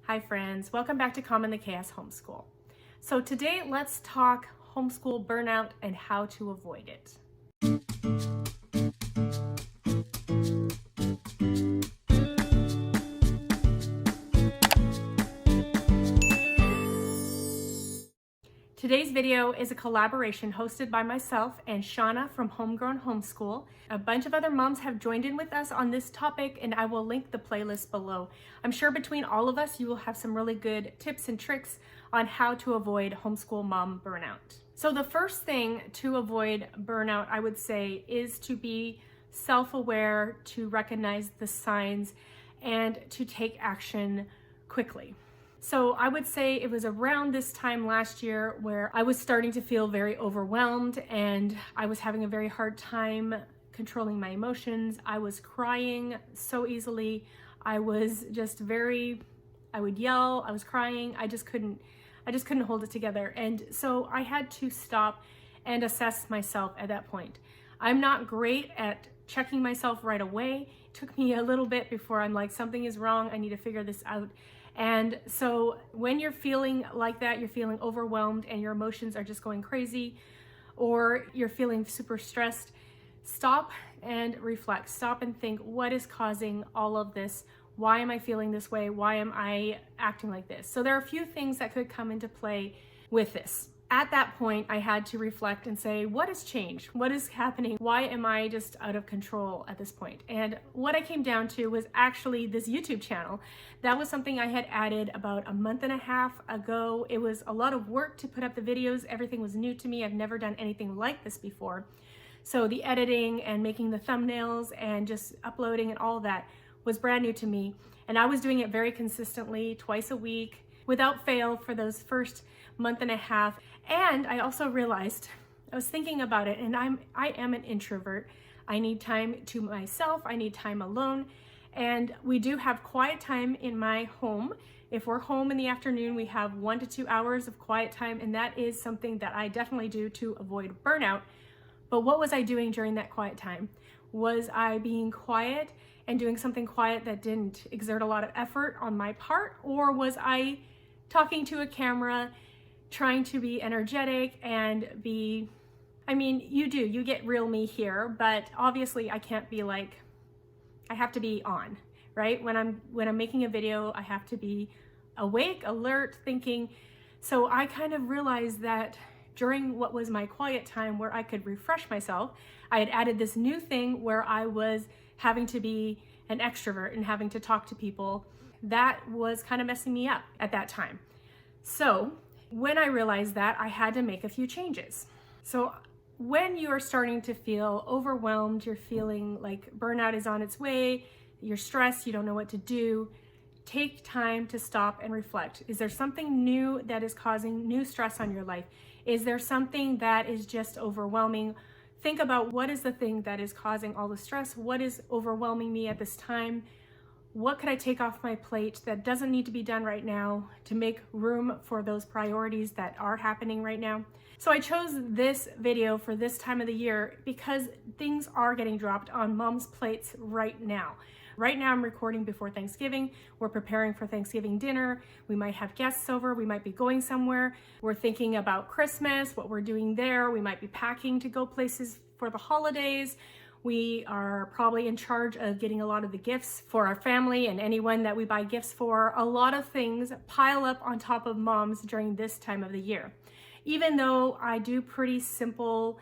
Hi friends, welcome back to Calm the Chaos Homeschool. So today let's talk homeschool burnout and how to avoid it. Today's video is a collaboration hosted by myself and Shauna from Homegrown Homeschool. A bunch of other moms have joined in with us on this topic, and I will link the playlist below. I'm sure between all of us, you will have some really good tips and tricks on how to avoid homeschool mom burnout. So the first thing to avoid burnout, I would say, is to be self-aware, to recognize the signs, and to take action quickly. So I would say it was around this time last year where I was starting to feel very overwhelmed and I was having a very hard time controlling my emotions. I was crying so easily. I was just I would yell, I was crying. I just couldn't hold it together. And so I had to stop and assess myself at that point. I'm not great at checking myself right away. It took me a little bit before I'm like, something is wrong. I need to figure this out. And so when you're feeling like that, you're feeling overwhelmed and your emotions are just going crazy, or you're feeling super stressed, stop and reflect. Stop and think, what is causing all of this? Why am I feeling this way? Why am I acting like this? So there are a few things that could come into play with this. At that point, I had to reflect and say, what has changed? What is happening? Why am I just out of control at this point? And what I came down to was actually this YouTube channel. That was something I had added about a month and a half ago. It was a lot of work to put up the videos. Everything was new to me. I've never done anything like this before. So the editing and making the thumbnails and just uploading and all that was brand new to me. And I was doing it very consistently, twice a week, without fail for those first month and a half. And I also realized, I was thinking about it, and I am an introvert. I need time to myself. I need time alone. And we do have quiet time in my home. If we're home in the afternoon, we have 1 to 2 hours of quiet time. And that is something that I definitely do to avoid burnout. But what was I doing during that quiet time? Was I being quiet and doing something quiet that didn't exert a lot of effort on my part? Or was I talking to a camera, trying to be energetic and be, you get real me here, but obviously I can't be like, I have to be on, right? When I'm making a video, I have to be awake, alert, thinking. So I kind of realized that during what was my quiet time where I could refresh myself, I had added this new thing where I was having to be an extrovert and having to talk to people. That was kind of messing me up at that time. So when I realized that, I had to make a few changes. So when you are starting to feel overwhelmed, you're feeling like burnout is on its way, you're stressed, you don't know what to do, take time to stop and reflect. Is there something new that is causing new stress on your life? Is there something that is just overwhelming? Think about, what is the thing that is causing all the stress? What is overwhelming me at this time? What could I take off my plate that doesn't need to be done right now to make room for those priorities that are happening right now? So I chose this video for this time of the year because things are getting dropped on mom's plates right now. Right now I'm recording before Thanksgiving. We're preparing for Thanksgiving dinner. We might have guests over. We might be going somewhere. We're thinking about Christmas, what we're doing there. We might be packing to go places for the holidays. We are probably in charge of getting a lot of the gifts for our family and anyone that we buy gifts for. A lot of things pile up on top of moms during this time of the year. Even though I do pretty simple,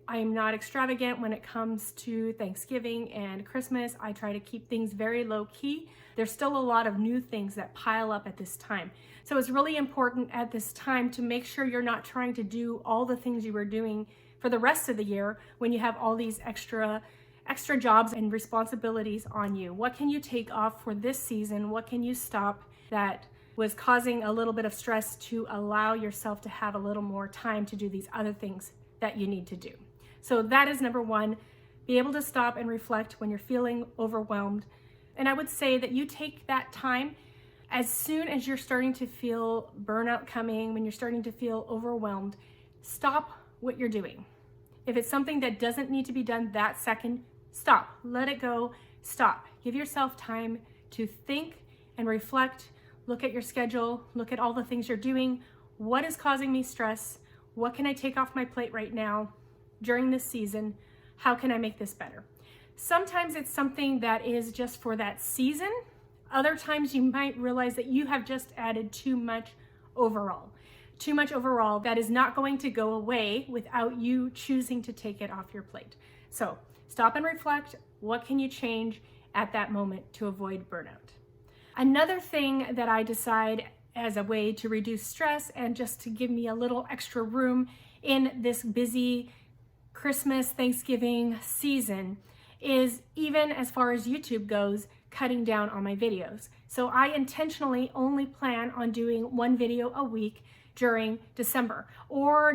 I'm not extravagant when it comes to Thanksgiving and Christmas. I try to keep things very low key. There's still a lot of new things that pile up at this time. So it's really important at this time to make sure you're not trying to do all the things you were doing for the rest of the year when you have all these extra jobs and responsibilities on you. What can you take off for this season? What can you stop that was causing a little bit of stress to allow yourself to have a little more time to do these other things that you need to do? So that is number one, be able to stop and reflect when you're feeling overwhelmed. And I would say that you take that time as soon as you're starting to feel burnout coming, when you're starting to feel overwhelmed, stop what you're doing. If it's something that doesn't need to be done that second, stop, let it go, stop. Give yourself time to think and reflect. look at your schedule, look at all the things you're doing. What is causing me stress? What can I take off my plate right now during this season? How can I make this better? Sometimes it's something that is just for that season. Other times you might realize that you have just added too much overall. Too much overall that is not going to go away without you choosing to take it off your plate. So stop and reflect. What can you change at that moment to avoid burnout? Another thing that I decide as a way to reduce stress and just to give me a little extra room in this busy Christmas, Thanksgiving season is, even as far as YouTube goes, cutting down on my videos. So I intentionally only plan on doing one video a week during December or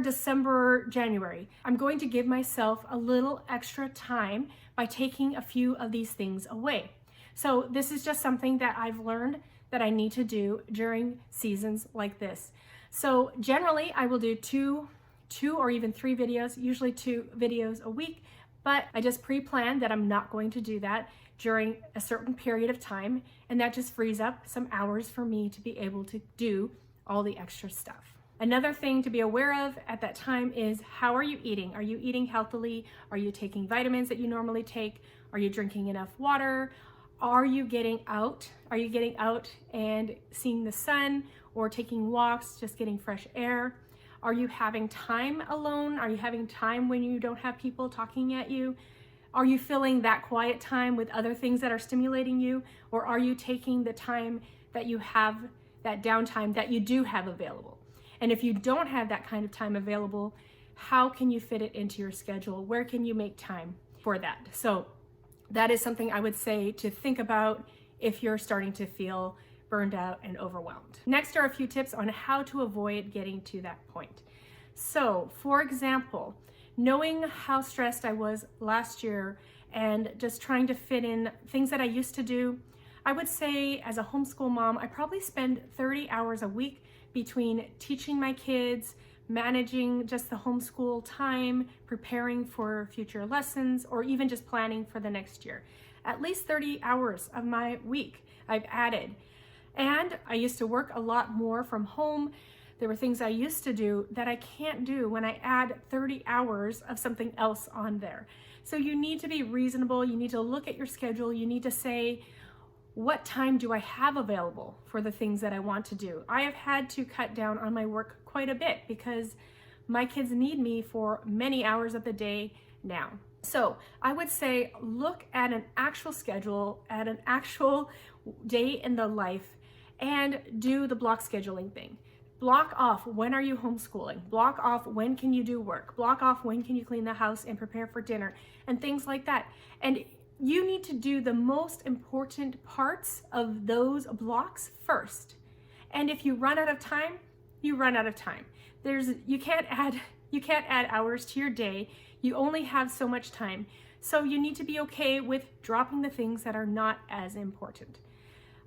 January. I'm going to give myself a little extra time by taking a few of these things away. So this is just something that I've learned that I need to do during seasons like this. So generally I will do two or even 3 videos, usually 2 videos a week, but I just pre-plan that I'm not going to do that during a certain period of time, and that just frees up some hours for me to be able to do all the extra stuff. Another thing to be aware of at that time is, how are you eating? Are you eating healthily? Are you taking vitamins that you normally take? Are you drinking enough water? Are you getting out? Are you getting out and seeing the sun or taking walks, just getting fresh air? Are you having time alone? Are you having time when you don't have people talking at you? Are you filling that quiet time with other things that are stimulating you? Or are you taking the time that you have, that downtime that you do have available? And if you don't have that kind of time available, how can you fit it into your schedule? Where can you make time for that? So that is something I would say to think about if you're starting to feel burned out and overwhelmed. Next are a few tips on how to avoid getting to that point. So, for example, knowing how stressed I was last year and just trying to fit in things that I used to do, I would say as a homeschool mom, I probably spend 30 hours a week between teaching my kids, managing just the homeschool time, preparing for future lessons, or even just planning for the next year. At least 30 hours of my week I've added. And I used to work a lot more from home. There were things I used to do that I can't do when I add 30 hours of something else on there. So you need to be reasonable. You need to look at your schedule. You need to say, what time do I have available for the things that I want to do? I have had to cut down on my work quite a bit because my kids need me for many hours of the day now. So I would say, look at an actual schedule, at an actual day in the life, and do the block scheduling thing. Block off, when are you homeschooling? Block off, when can you do work? Block off, when can you clean the house and prepare for dinner, and things like that. And you need to do the most important parts of those blocks first. And if you run out of time, you run out of time. You can't add hours to your day. You only have so much time. So you need to be okay with dropping the things that are not as important.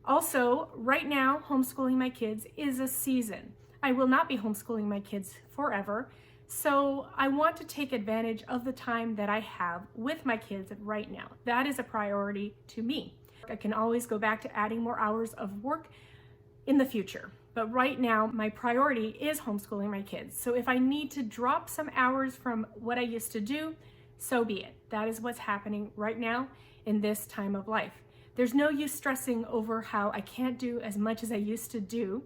Also, right now, homeschooling my kids is a season. I will not be homeschooling my kids forever. So I want to take advantage of the time that I have with my kids right now. That is a priority to me. I can always go back to adding more hours of work in the future. But right now, my priority is homeschooling my kids. So if I need to drop some hours from what I used to do, so be it. That is what's happening right now in this time of life. There's no use stressing over how I can't do as much as I used to do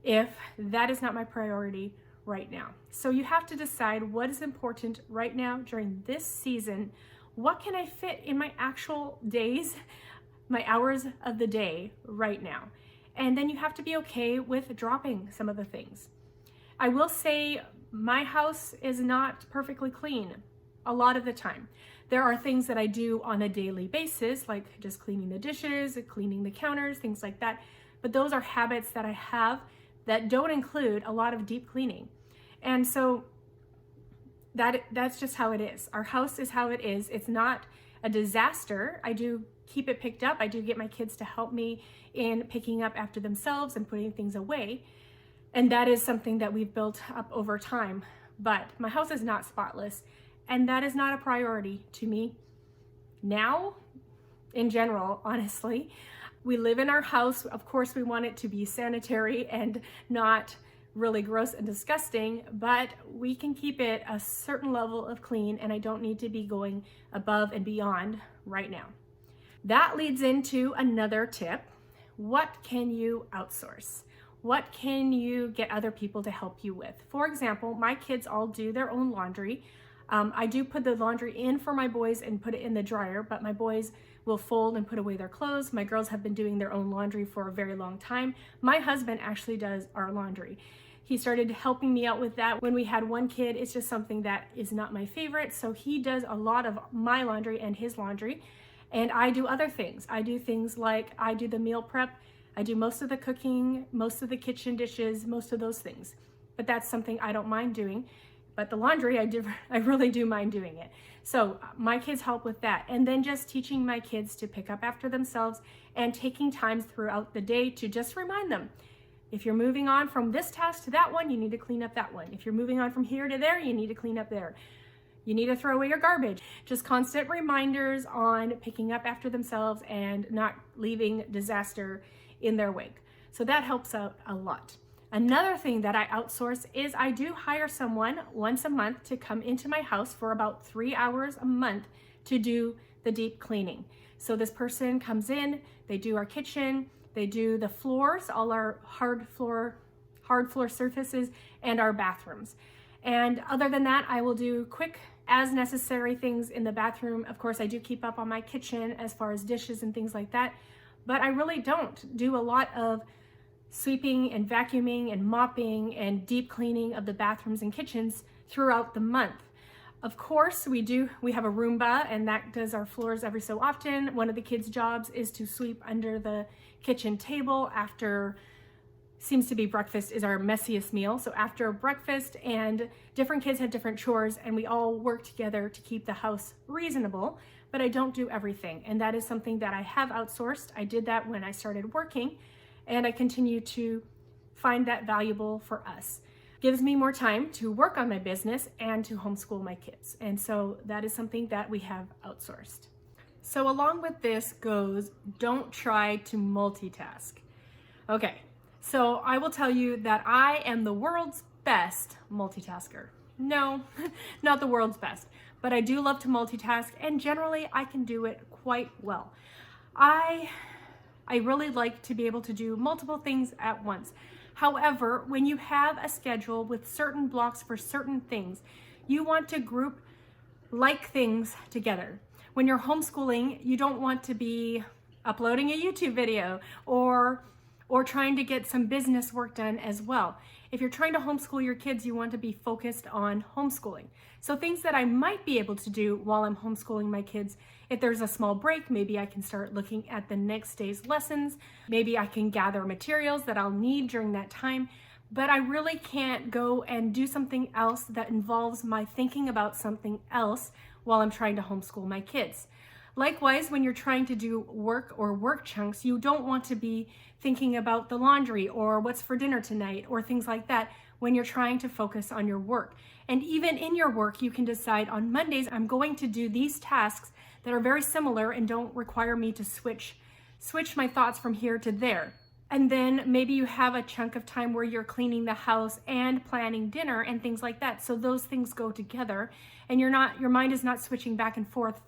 if that is not my priority right now. So you have to decide what is important right now during this season. What can I fit in my actual days, my hours of the day right now? And then you have to be okay with dropping some of the things. I will say my house is not perfectly clean a lot of the time. There are things that I do on a daily basis, like just cleaning the dishes, cleaning the counters, things like that. But those are habits that I have that don't include a lot of deep cleaning. And so that's just how it is. Our house is how it is. It's not a disaster. I do keep it picked up. I do get my kids to help me in picking up after themselves and putting things away. And that is something that we've built up over time. But my house is not spotless. And that is not a priority to me now, in general, honestly. We live in our house. Of course, we want it to be sanitary and not really gross and disgusting, but we can keep it a certain level of clean, and I don't need to be going above and beyond right now. That leads into another tip. What can you outsource? What can you get other people to help you with? For example, my kids all do their own laundry. I do put the laundry in for my boys and put it in the dryer, but my boys will fold and put away their clothes. My girls have been doing their own laundry for a very long time. My husband actually does our laundry. He started helping me out with that when we had one kid. It's just something that is not my favorite. So he does a lot of my laundry and his laundry. And I do other things. I do things like I do the meal prep. I do most of the cooking, most of the kitchen dishes, most of those things. But that's something I don't mind doing. But the laundry, I really do mind doing it. So my kids help with that. And then just teaching my kids to pick up after themselves and taking times throughout the day to just remind them, if you're moving on from this task to that one, you need to clean up that one. If you're moving on from here to there, you need to clean up there. You need to throw away your garbage. Just constant reminders on picking up after themselves and not leaving disaster in their wake. So that helps out a lot. Another thing that I outsource is I do hire someone once a month to come into my house for about 3 hours a month to do the deep cleaning. So this person comes in, they do our kitchen, they do the floors, all our hard floor surfaces, and our bathrooms. And other than that, I will do quick as necessary things in the bathroom. Of course, I do keep up on my kitchen as far as dishes and things like that, but I really don't do a lot of sweeping and vacuuming and mopping and deep cleaning of the bathrooms and kitchens throughout the month. Of course, we have a Roomba, and that does our floors every so often. One of the kids' jobs is to sweep under the kitchen table after, seems to be breakfast is our messiest meal. So after breakfast, and different kids have different chores, and we all work together to keep the house reasonable, but I don't do everything. And that is something that I have outsourced. I did that when I started working, and I continue to find that valuable for us. Gives me more time to work on my business and to homeschool my kids. And so that is something that we have outsourced. So along with this goes, don't try to multitask. Okay, so I will tell you that I am the world's best multitasker. No, not the world's best, but I do love to multitask, and generally I can do it quite well. I really like to be able to do multiple things at once. However, when you have a schedule with certain blocks for certain things, you want to group like things together. When you're homeschooling, you don't want to be uploading a YouTube video or trying to get some business work done as well. If you're trying to homeschool your kids, you want to be focused on homeschooling. So things that I might be able to do while I'm homeschooling my kids, if there's a small break, maybe I can start looking at the next day's lessons. Maybe I can gather materials that I'll need during that time. But I really can't go and do something else that involves my thinking about something else while I'm trying to homeschool my kids. Likewise, when you're trying to do work or work chunks, you don't want to be thinking about the laundry or what's for dinner tonight or things like that when you're trying to focus on your work. And even in your work, you can decide on Mondays, I'm going to do these tasks that are very similar and don't require me to switch my thoughts from here to there. And then maybe you have a chunk of time where you're cleaning the house and planning dinner and things like that. So those things go together, and your mind is not switching back and forth.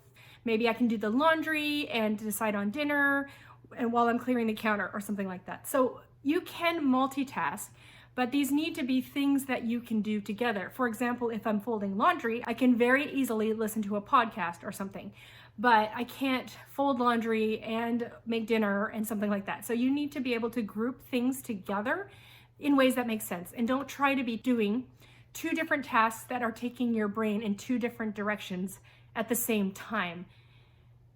Maybe I can do the laundry and decide on dinner and while I'm clearing the counter or something like that. So you can multitask, but these need to be things that you can do together. For example, if I'm folding laundry, I can very easily listen to a podcast or something, but I can't fold laundry and make dinner and something like that. So you need to be able to group things together in ways that make sense, and don't try to be doing two different tasks that are taking your brain in two different directions at the same time.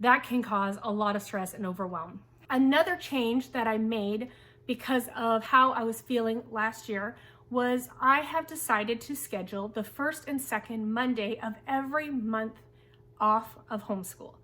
That can cause a lot of stress and overwhelm. Another change that I made because of how I was feeling last year was I have decided to schedule the first and second Monday of every month off of homeschool.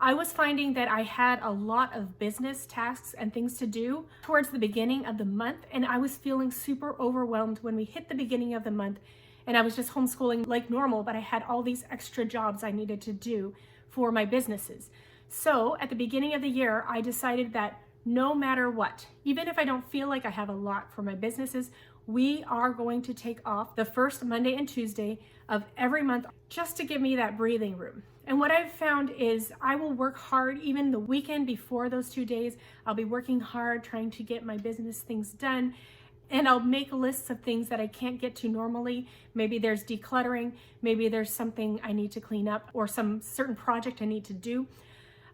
I was finding that I had a lot of business tasks and things to do towards the beginning of the month, and I was feeling super overwhelmed when we hit the beginning of the month, and I was just homeschooling like normal, but I had all these extra jobs I needed to do for my businesses. So at the beginning of the year, I decided that no matter what. Even if I don't feel like I have a lot for my businesses, we are going to take off the first Monday and Tuesday of every month just to give me that breathing room. And what I've found is I will work hard even the weekend before those 2 days. I'll be working hard trying to get my business things done. And I'll make lists of things that I can't get to normally. Maybe there's decluttering, maybe there's something I need to clean up or some certain project I need to do.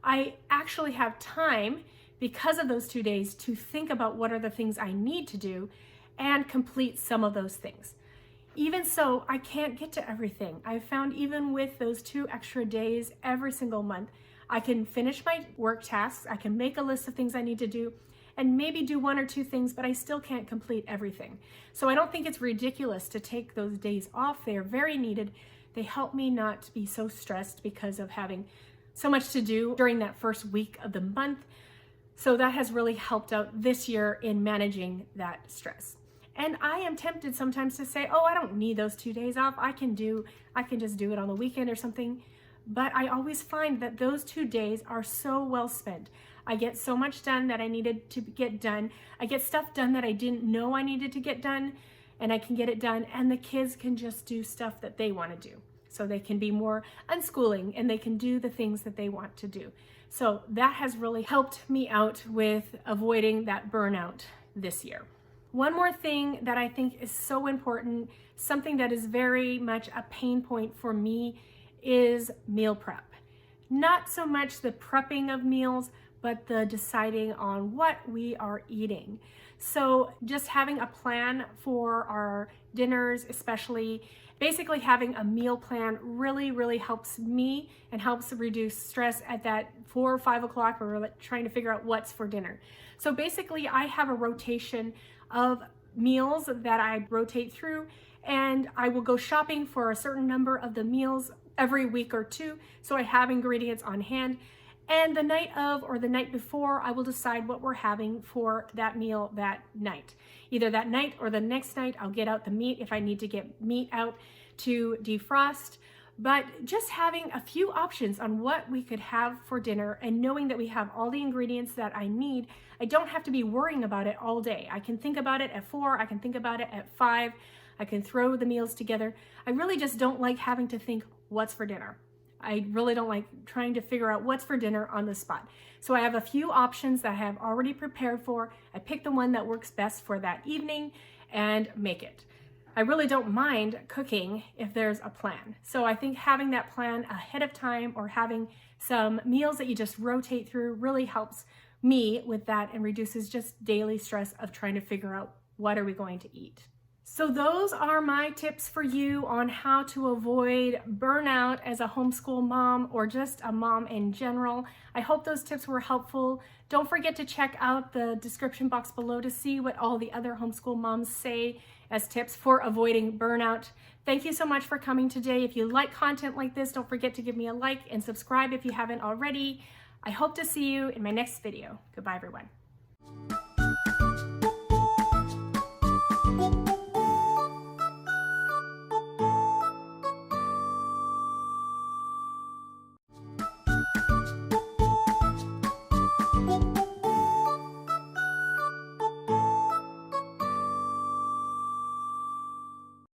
I actually have time because of those 2 days to think about what are the things I need to do and complete some of those things. Even so, I can't get to everything. I've found even with those 2 extra days every single month, I can finish my work tasks, I can make a list of things I need to do, and maybe do 1 or 2 things, but I still can't complete everything. So I don't think it's ridiculous to take those days off. They are very needed. They help me not be so stressed because of having so much to do during that first week of the month. So that has really helped out this year in managing that stress. And I am tempted sometimes to say, oh, I don't need those 2 days off. I can just do it on the weekend or something. But I always find that those 2 days are so well spent. I get so much done that I needed to get done. I get stuff done that I didn't know I needed to get done, and I can get it done. And the kids can just do stuff that they want to do. So they can be more unschooling and they can do the things that they want to do. So that has really helped me out with avoiding that burnout this year. One more thing that I think is so important, something that is very much a pain point for me, is meal prep. Not so much the prepping of meals, but the deciding on what we are eating. So just having a plan for our dinners, especially, basically having a meal plan really helps me and helps reduce stress at that 4 or 5 o'clock where we're trying to figure out what's for dinner. So basically I have a rotation of meals that I rotate through, and I will go shopping for a certain number of the meals every week or 2, so I have ingredients on hand. And the night of or the night before, I will decide what we're having for that meal that night. Either that night or the next night, I'll get out the meat if I need to get meat out to defrost. But just having a few options on what we could have for dinner and knowing that we have all the ingredients that I need, I don't have to be worrying about it all day. I can think about it at 4, I can think about it at 5, I can throw the meals together. I really just don't like having to think what's for dinner. I really don't like trying to figure out what's for dinner on the spot. So I have a few options that I have already prepared for. I pick the one that works best for that evening and make it. I really don't mind cooking if there's a plan. So I think having that plan ahead of time or having some meals that you just rotate through really helps me with that and reduces just daily stress of trying to figure out what are we going to eat. So those are my tips for you on how to avoid burnout as a homeschool mom or just a mom in general. I hope those tips were helpful. Don't forget to check out the description box below to see what all the other homeschool moms say as tips for avoiding burnout. Thank you so much for coming today. If you like content like this, don't forget to give me a like and subscribe if you haven't already. I hope to see you in my next video. Goodbye, everyone.